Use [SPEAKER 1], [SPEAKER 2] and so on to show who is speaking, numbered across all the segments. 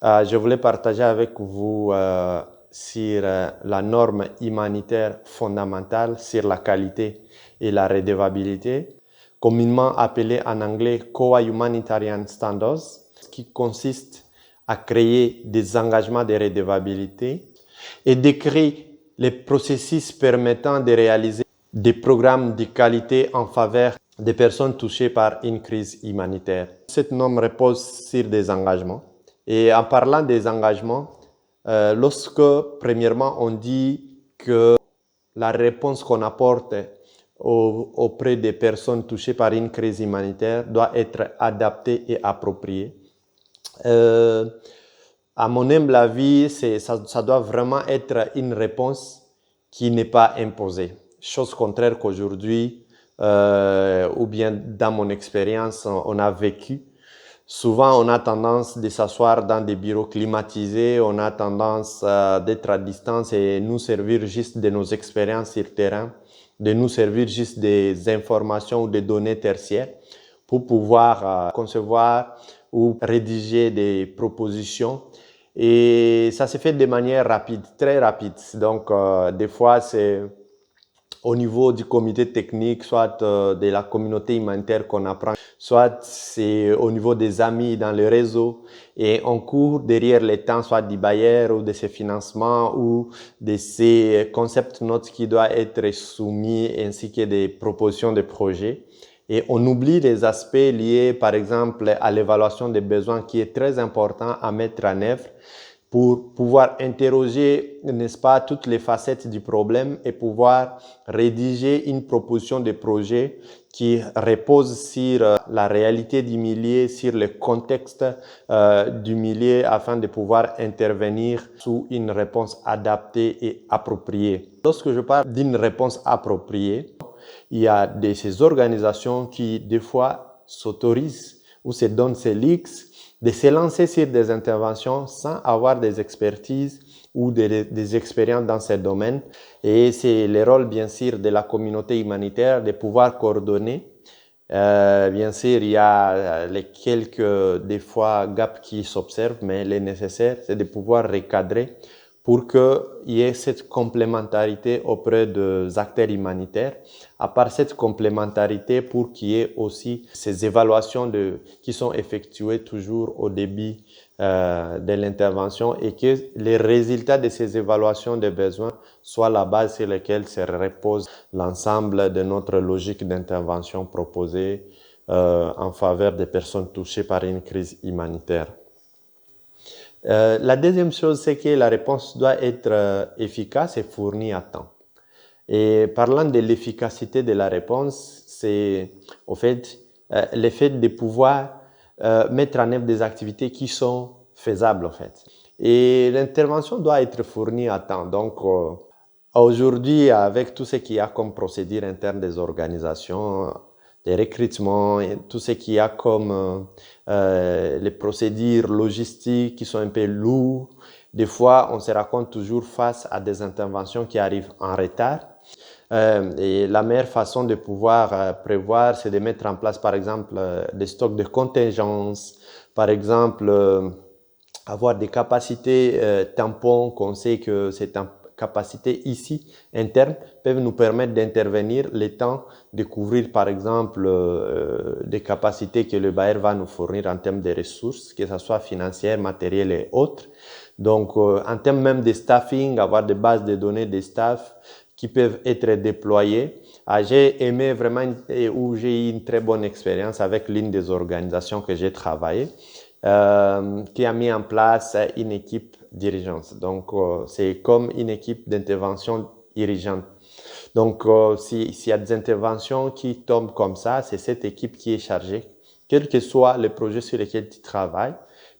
[SPEAKER 1] Je voulais partager avec vous sur la norme humanitaire fondamentale sur la qualité et la redevabilité, communément appelée en anglais COA Humanitarian Standards, qui consiste à créer des engagements de redevabilité et décrire les processus permettant de réaliser des programmes de qualité en faveur des personnes touchées par une crise humanitaire. Cette norme repose sur des engagements. Et en parlant des engagements, lorsque, premièrement, on dit que la réponse qu'on apporte auprès des personnes touchées par une crise humanitaire doit être adaptée et appropriée. À mon humble avis, ça doit vraiment être une réponse qui n'est pas imposée. Chose contraire qu'aujourd'hui, ou bien dans mon expérience, on a vécu. Souvent, on a tendance de s'asseoir dans des bureaux climatisés, on a tendance d'être à distance et nous servir juste de nos expériences sur le terrain, de nous servir juste des informations ou des données tertiaires pour pouvoir concevoir ou rédiger des propositions. Et ça se fait de manière rapide, très rapide. Donc, des fois, c'est au niveau du comité technique, soit de la communauté humanitaire qu'on apprend, soit c'est au niveau des amis dans le réseau. Et on court derrière les temps, soit du bailleur ou de ses financements ou de ces concept notes qui doivent être soumis ainsi que des propositions de projets. Et on oublie les aspects liés, par exemple, à l'évaluation des besoins qui est très important à mettre en œuvre pour pouvoir interroger, n'est-ce pas, toutes les facettes du problème et pouvoir rédiger une proposition de projet qui repose sur la réalité du milieu, sur le contexte du milieu afin de pouvoir intervenir sous une réponse adaptée et appropriée. Lorsque je parle d'une réponse appropriée, il y a ces organisations qui, des fois, s'autorisent ou se donnent ces leaks de se lancer sur des interventions sans avoir des expertises ou des expériences dans ces domaines. Et c'est le rôle, bien sûr, de la communauté humanitaire de pouvoir coordonner. Bien sûr, il y a les quelques, des fois, gaps qui s'observent, mais le nécessaire, c'est de pouvoir recadrer pour qu'il y ait cette complémentarité auprès des acteurs humanitaires. À part cette complémentarité, pour qu'il y ait aussi ces évaluations qui sont effectuées toujours au début de l'intervention et que les résultats de ces évaluations des besoins soient la base sur laquelle se repose l'ensemble de notre logique d'intervention proposée en faveur des personnes touchées par une crise humanitaire. La deuxième chose, c'est que la réponse doit être efficace et fournie à temps. Et parlant de l'efficacité de la réponse, c'est au fait le fait de pouvoir mettre en œuvre des activités qui sont faisables en fait. Et l'intervention doit être fournie à temps. Donc aujourd'hui, avec tout ce qu'il y a comme procédure interne des organisations, des recrutements, et tout ce qu'il y a comme les procédures logistiques qui sont un peu lourdes, des fois on se rencontre toujours face à des interventions qui arrivent en retard. Et la meilleure façon de pouvoir prévoir, c'est de mettre en place, par exemple, des stocks de contingence, par exemple, avoir des capacités tampons qu'on sait que ces capacités ici, internes, peuvent nous permettre d'intervenir le temps de couvrir, par exemple, des capacités que le bailleur va nous fournir en termes de ressources, que ce soit financières, matérielles et autres. Donc, en termes même de staffing, avoir des bases de données des staffs qui peuvent être déployés. J'ai aimé vraiment, ou j'ai eu une très bonne expérience avec l'une des organisations que j'ai travaillé, qui a mis en place une équipe dirigeante. Donc, c'est comme une équipe d'intervention dirigeante. Donc, s'il y a des interventions qui tombent comme ça, c'est cette équipe qui est chargée, quel que soit le projet sur lequel tu travailles,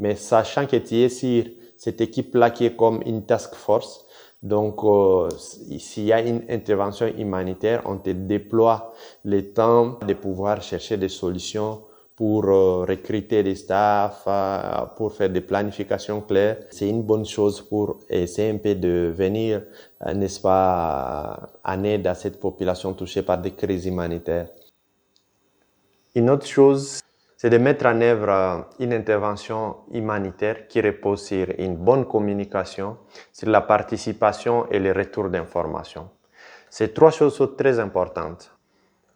[SPEAKER 1] mais sachant que tu es sur cette équipe-là qui est comme une task force. Donc, s'il y a une intervention humanitaire, on te déploie le temps de pouvoir chercher des solutions pour recruter des staffs, pour faire des planifications claires. C'est une bonne chose pour essayer un peu de venir, n'est-ce pas, en aide à cette population touchée par des crises humanitaires. Une autre chose c'est de mettre en œuvre une intervention humanitaire qui repose sur une bonne communication, sur la participation et le retour d'informations. Ces trois choses sont très importantes.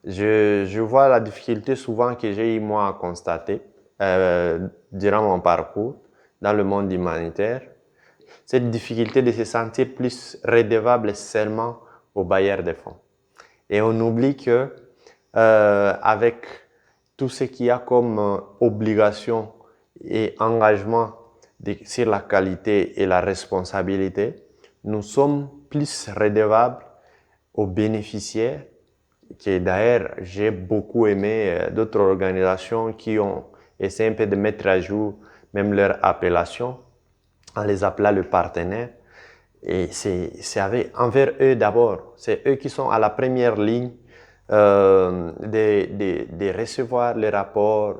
[SPEAKER 1] Je vois la difficulté souvent que j'ai eu moi à constater durant mon parcours dans le monde humanitaire. Cette difficulté de se sentir plus redevable seulement aux bailleurs de fonds. Et on oublie que avec tout ce qu'il y a comme obligation et engagement sur la qualité et la responsabilité, nous sommes plus redevables aux bénéficiaires, que d'ailleurs j'ai beaucoup aimé d'autres organisations qui ont essayé un peu de mettre à jour même leur appellation en les appelant le partenaire. Et c'est envers eux d'abord. C'est eux qui sont à la première ligne de recevoir les rapports,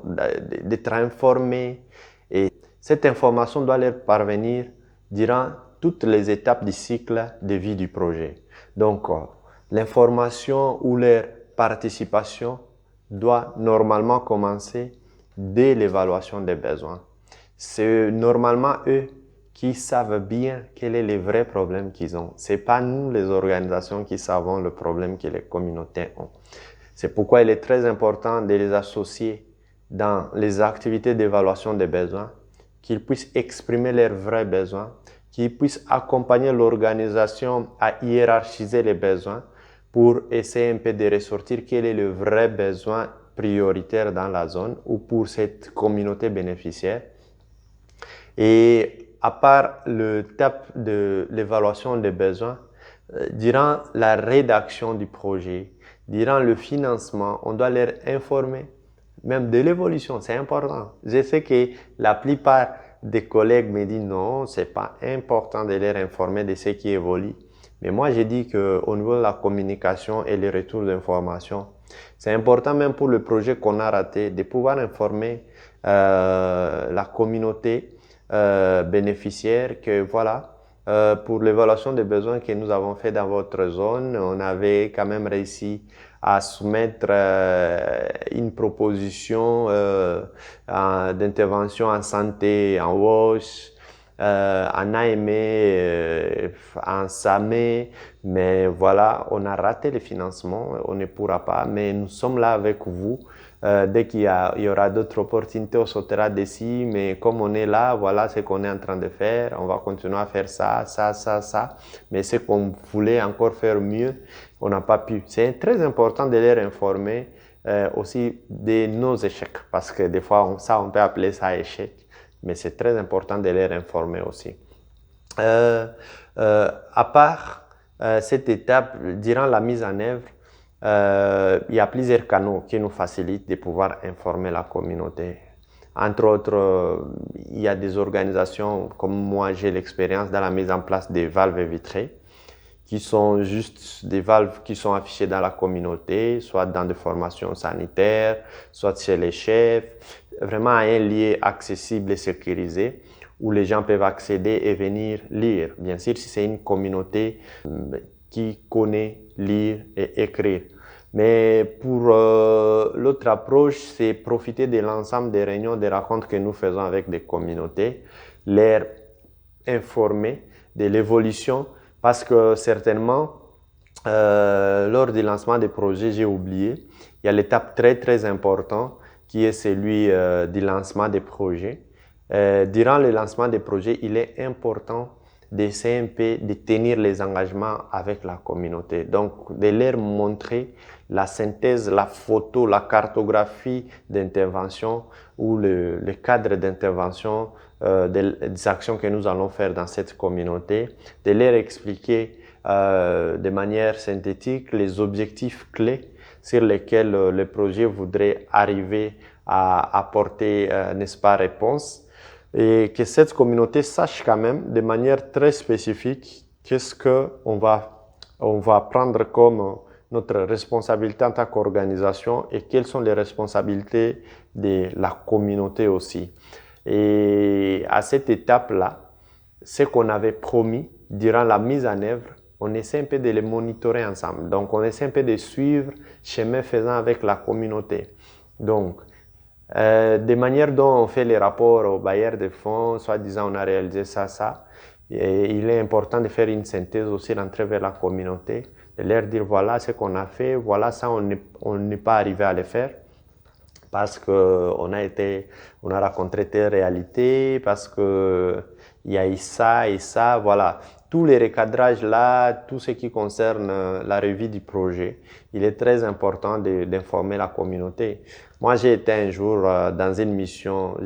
[SPEAKER 1] d'être informés. Et cette information doit leur parvenir durant toutes les étapes du cycle de vie du projet. Donc, l'information ou leur participation doit normalement commencer dès l'évaluation des besoins. C'est normalement eux qui savent bien quel est le vrai problème qu'ils ont. C'est pas nous, les organisations, qui savons le problème que les communautés ont. C'est pourquoi il est très important de les associer dans les activités d'évaluation des besoins, qu'ils puissent exprimer leurs vrais besoins, qu'ils puissent accompagner l'organisation à hiérarchiser les besoins pour essayer un peu de ressortir quel est le vrai besoin prioritaire dans la zone ou pour cette communauté bénéficiaire. Et à part l'étape de l'évaluation des besoins, durant la rédaction du projet, durant le financement, on doit leur informer même de l'évolution, c'est important. Je sais que la plupart des collègues me disent non, c'est pas important de leur informer de ce qui évolue. Mais moi, j'ai dit qu'au niveau de la communication et le retour d'information, c'est important même pour le projet qu'on a raté de pouvoir informer la communauté bénéficiaire que voilà, pour l'évaluation des besoins que nous avons fait dans votre zone, on avait quand même réussi à soumettre une proposition d'intervention en santé, en WASH, en AME, en SAME, mais voilà, on a raté le financement, on ne pourra pas, mais nous sommes là avec vous. Dès qu'il y aura d'autres opportunités, on sautera dessus, mais comme on est là, voilà ce qu'on est en train de faire, on va continuer à faire ça, mais ce qu'on voulait encore faire mieux, on n'a pas pu. C'est très important de les informer aussi de nos échecs, parce que des fois, on peut appeler ça échec, mais c'est très important de les informer aussi. À part cette étape, durant la mise en œuvre, il y a plusieurs canaux qui nous facilitent de pouvoir informer la communauté. Entre autres, il y a des organisations, comme moi j'ai l'expérience dans la mise en place des valves vitrées, qui sont juste des valves qui sont affichées dans la communauté, soit dans des formations sanitaires, soit chez les chefs, vraiment à un lieu accessible et sécurisé où les gens peuvent accéder et venir lire. Bien sûr, si c'est une communauté qui connaît lire et écrire. Mais pour l'autre approche, c'est profiter de l'ensemble des réunions, des rencontres que nous faisons avec des communautés, les informer de l'évolution, parce que certainement, lors du lancement des projets, j'ai oublié, il y a l'étape très importante qui est celui du lancement des projets. Durant le lancement des projets, il est important d'essayer un peu de tenir les engagements avec la communauté. Donc, de leur montrer la synthèse, la photo, la cartographie d'intervention ou le cadre d'intervention des actions que nous allons faire dans cette communauté, de leur expliquer de manière synthétique les objectifs clés sur lesquels le projet voudrait arriver à apporter, n'est-ce pas, réponse. Et que cette communauté sache quand même de manière très spécifique qu'est-ce qu'on va prendre comme notre responsabilité en tant qu'organisation et quelles sont les responsabilités de la communauté aussi. Et à cette étape-là, ce qu'on avait promis durant la mise en œuvre, on essaie un peu de les monitorer ensemble. Donc, on essaie un peu de suivre chemin faisant avec la communauté. Donc, Des manières dont on fait les rapports aux bailleurs de fonds, soi-disant on a réalisé ça, ça. Et il est important de faire une synthèse aussi, d'entrer vers la communauté, de leur dire voilà ce qu'on a fait, voilà ça on n'est pas arrivé à le faire parce que on a rencontré telle réalité, parce que il y a eu ça et ça, voilà. Tous les recadrages là, tout ce qui concerne la revue du projet, il est très important d'informer la communauté. Moi, j'ai été un jour dans une mission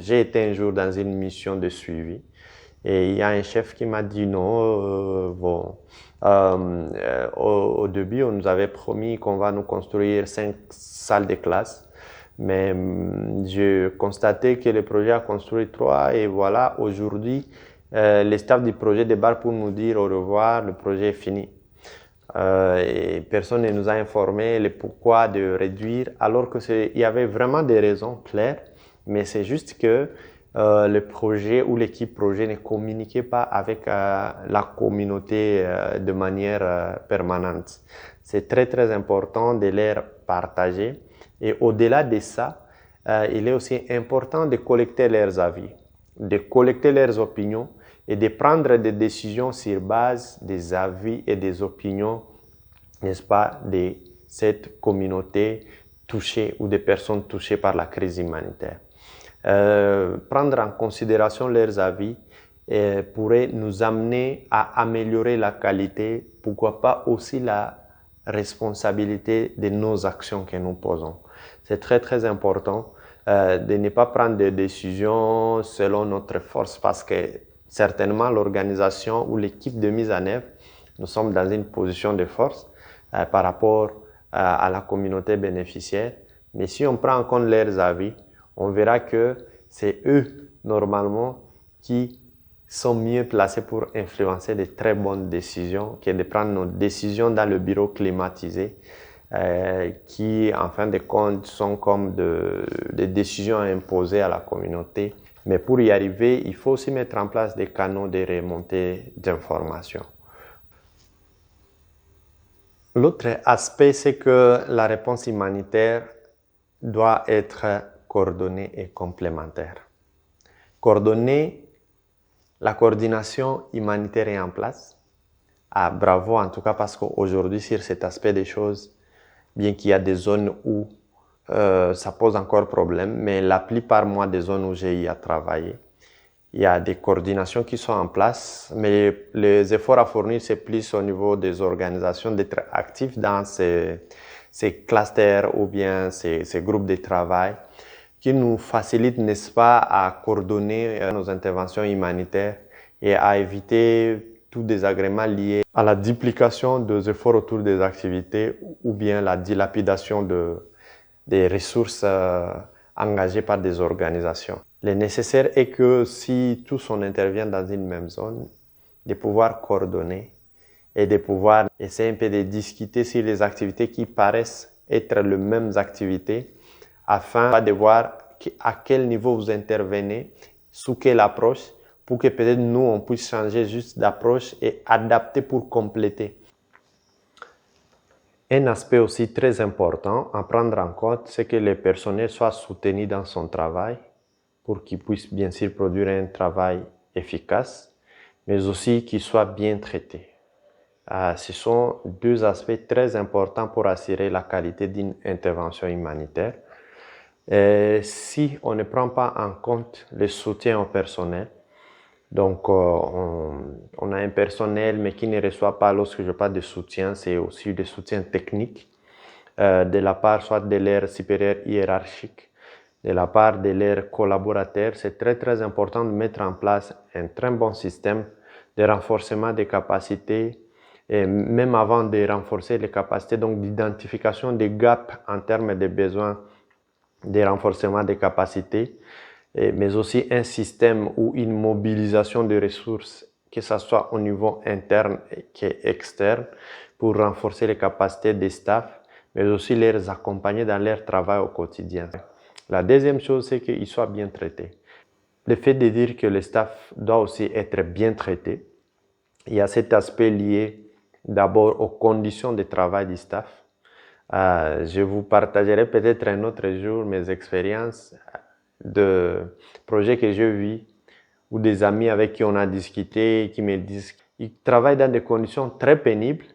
[SPEAKER 1] de suivi. Et il y a un chef qui m'a dit non, bon, au début, on nous avait promis qu'on va nous construire 5 salles de classe. Mais j'ai constaté que le projet a construit 3 et voilà, aujourd'hui, le staff du projet débarque pour nous dire au revoir, le projet est fini. Et personne ne nous a informé le pourquoi de réduire, alors il y avait vraiment des raisons claires, mais c'est juste que le projet ou l'équipe projet ne communiquait pas avec la communauté de manière permanente. C'est très très important de les partager. Et au-delà de ça, il est aussi important de collecter leurs avis, de collecter leurs opinions et de prendre des décisions sur base des avis et des opinions, n'est-ce pas, de cette communauté touchée ou des personnes touchées par la crise humanitaire. Prendre en considération leurs avis pourrait nous amener à améliorer la qualité, pourquoi pas aussi la responsabilité de nos actions que nous posons. C'est très très important de ne pas prendre des décisions selon notre force parce que certainement l'organisation ou l'équipe de mise en œuvre, nous sommes dans une position de force par rapport à la communauté bénéficiaire. Mais si on prend en compte leurs avis, on verra que c'est eux, normalement, qui sont mieux placés pour influencer de très bonnes décisions que de prendre nos décisions dans le bureau climatisé, qui, en fin de compte, sont comme des décisions imposées à la communauté. Mais pour y arriver, il faut aussi mettre en place des canaux de remontée d'informations. L'autre aspect, c'est que la réponse humanitaire doit être coordonnée et complémentaire. Coordonnée, la coordination humanitaire est en place. Ah, bravo en tout cas parce qu'aujourd'hui, sur cet aspect des choses, bien qu'il y a des zones où ça pose encore problème, mais la plupart moi, des zones où j'ai eu à travailler, il y a des coordinations qui sont en place, mais les efforts à fournir, c'est plus au niveau des organisations d'être actifs dans ces clusters ou bien ces groupes de travail qui nous facilitent, n'est-ce pas, à coordonner nos interventions humanitaires et à éviter tout désagrément lié à la duplication des efforts autour des activités ou bien la dilapidation des ressources engagées par des organisations. Le nécessaire est que si tous on intervient dans une même zone, de pouvoir coordonner et de pouvoir essayer un peu de discuter sur les activités qui paraissent être les mêmes activités afin de voir à quel niveau vous intervenez, sous quelle approche, pour que peut-être nous, on puisse changer juste d'approche et adapter pour compléter. Un aspect aussi très important à prendre en compte, c'est que le personnel soit soutenu dans son travail pour qu'il puisse bien sûr produire un travail efficace, mais aussi qu'il soit bien traité. Ce sont 2 aspects très importants pour assurer la qualité d'une intervention humanitaire. Si on ne prend pas en compte le soutien au personnel, donc on a un personnel mais qui ne reçoit pas, lorsque je parle de soutien, c'est aussi de soutien technique de la part soit de leurs supérieurs hiérarchiques, de la part de leurs collaborateurs. C'est très très important de mettre en place un très bon système de renforcement des capacités et même avant de renforcer les capacités, donc d'identification des gaps en termes de besoins de renforcement des capacités, mais aussi un système ou une mobilisation de ressources, que ce soit au niveau interne et externe, pour renforcer les capacités des staffs, mais aussi les accompagner dans leur travail au quotidien. La deuxième chose, c'est qu'ils soient bien traités. Le fait de dire que le staff doit aussi être bien traité, il y a cet aspect lié d'abord aux conditions de travail du staff. Je vous partagerai peut-être un autre jour mes expériences de projets que je vis ou des amis avec qui on a discuté, qui me disent qu'ils travaillent dans des conditions très pénibles,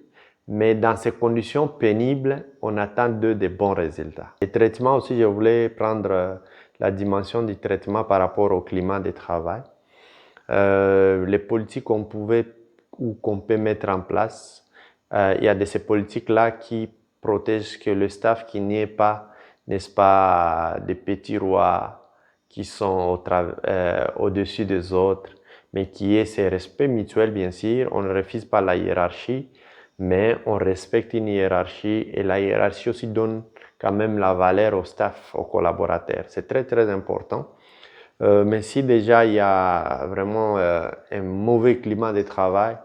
[SPEAKER 1] mais dans ces conditions pénibles, on attend d'eux des bons résultats. Les traitements aussi, je voulais prendre la dimension du traitement par rapport au climat de travail. Les politiques qu'on pouvait ou qu'on peut mettre en place, il y a de ces politiques-là qui protègent que le staff qui n'y est pas, n'est-ce pas, des petits rois qui sont au-dessus des autres, mais qui est ces respects mutuels, bien sûr. On ne refuse pas la hiérarchie, mais on respecte une hiérarchie et la hiérarchie aussi donne quand même la valeur au staff, aux collaborateurs. C'est très, très important. Mais si déjà il y a vraiment un mauvais climat de travail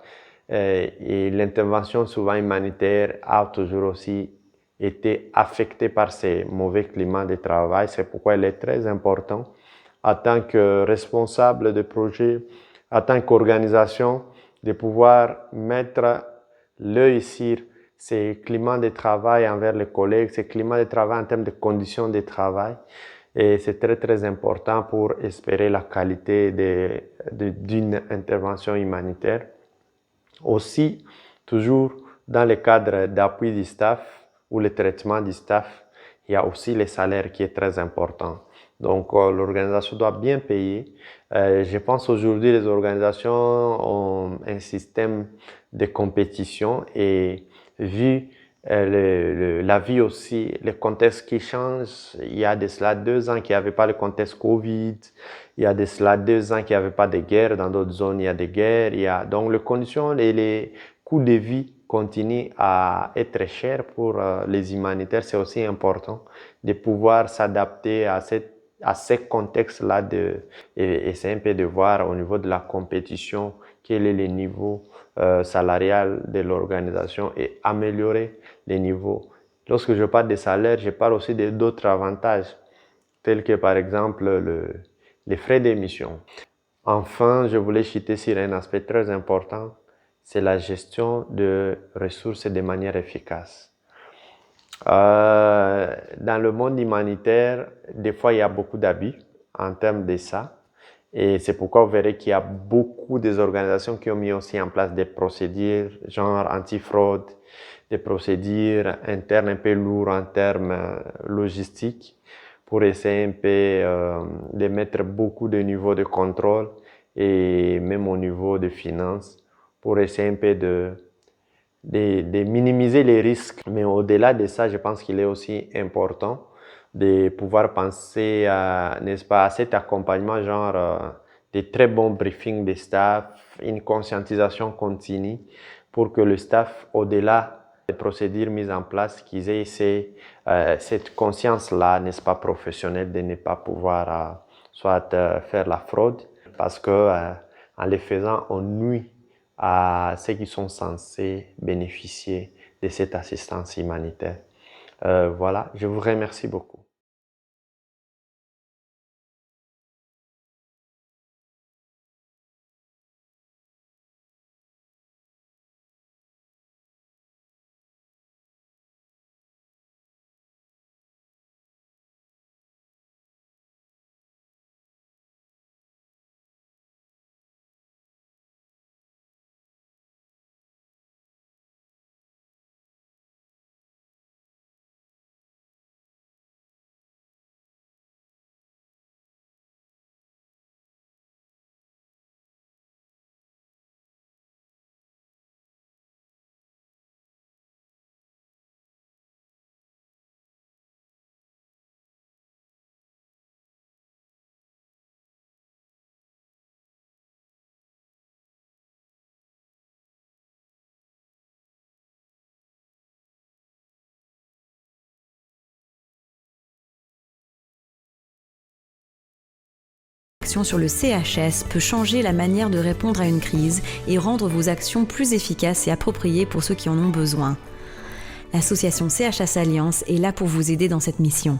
[SPEAKER 1] et l'intervention souvent humanitaire a toujours aussi été affectée par ces mauvais climats de travail, c'est pourquoi il est très important en tant que responsable de projet, en tant qu'organisation, de pouvoir mettre l'œil sur ces climats de travail envers les collègues, ces climats de travail en termes de conditions de travail. Et c'est très, très important pour espérer la qualité d'une intervention humanitaire. Aussi, toujours dans le cadre d'appui du staff ou le traitement du staff, il y a aussi le salaire qui est très important. Donc, l'organisation doit bien payer. Je pense aujourd'hui les organisations ont un système de compétition et vu la vie aussi, le contexte qui change. Il y a de cela 2 ans qu'il n'y avait pas le contexte Covid. Il y a de cela 2 ans qu'il n'y avait pas de guerre. Dans d'autres zones, il y a des guerres. Donc, les conditions et les coûts de vie continuent à être chers pour les humanitaires. C'est aussi important de pouvoir s'adapter à ces contextes-là et c'est un peu de voir au niveau de la compétition quel est le niveau salarial de l'organisation et améliorer les niveaux. Lorsque je parle de salaire, je parle aussi d'autres avantages, tels que par exemple les frais d'émission. Enfin, je voulais citer sur un aspect très important, c'est la gestion de ressources de manière efficace. Dans le monde humanitaire, des fois, il y a beaucoup d'abus en termes de ça. Et c'est pourquoi vous verrez qu'il y a beaucoup des organisations qui ont mis aussi en place des procédures genre anti-fraude, des procédures internes un peu lourdes en termes logistiques pour essayer un peu de mettre beaucoup de niveaux de contrôle et même au niveau de finances pour essayer un peu de minimiser les risques. Mais au-delà de ça, je pense qu'il est aussi important de pouvoir penser n'est-ce pas, à cet accompagnement, genre des très bons briefings des staff, une conscientisation continue pour que le staff, au-delà des procédures mises en place, qu'ils aient cette conscience-là, n'est-ce pas, professionnelle, de ne pas pouvoir soit faire la fraude, parce que en le faisant, on nuit à ceux qui sont censés bénéficier de cette assistance humanitaire. Voilà, je vous remercie beaucoup.
[SPEAKER 2] Sur le CHS peut changer la manière de répondre à une crise et rendre vos actions plus efficaces et appropriées pour ceux qui en ont besoin. L'association CHS Alliance est là pour vous aider dans cette mission.